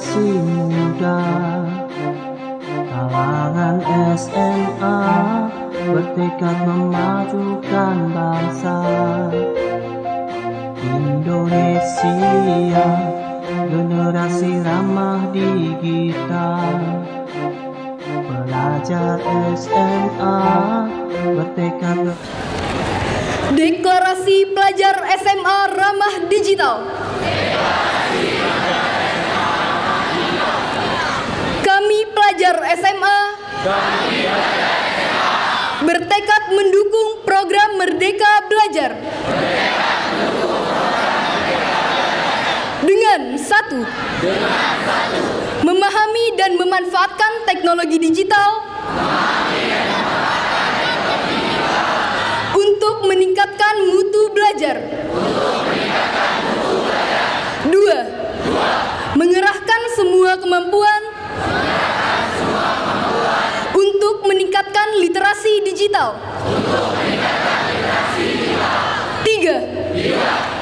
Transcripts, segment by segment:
generasi muda, kalangan SMA bertekad memajukan bangsa Indonesia, generasi ramah digital. Pelajar SMA bertekad. Deklarasi pelajar SMA ramah digital. Kami pelajar SMA bertekad mendukung program Merdeka Belajar dengan satu, memahami dan memanfaatkan teknologi digital untuk meningkatkan mutu belajar. Dua, mengerahkan semua kemampuan untuk meningkatkan literasi digital. Tiga,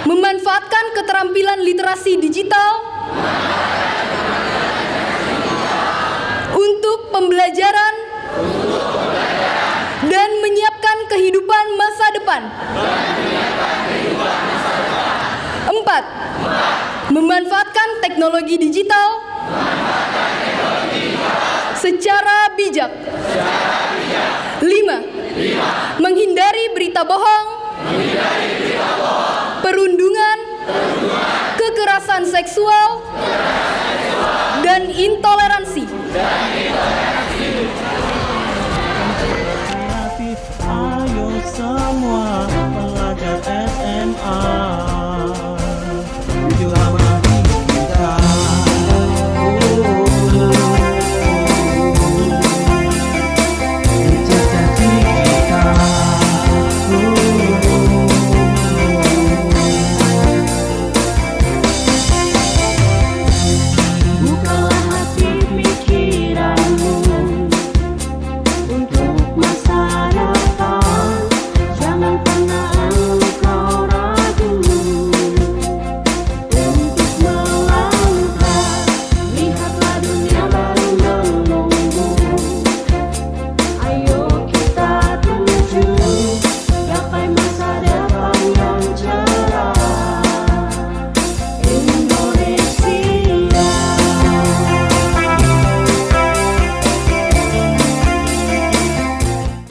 memanfaatkan keterampilan literasi digital untuk pembelajaran dan menyiapkan kehidupan masa depan. Empat, memanfaatkan teknologi digital secara bijak. Lima, menghindari berita bohong, perundungan, kekerasan seksual, dan intoleransi.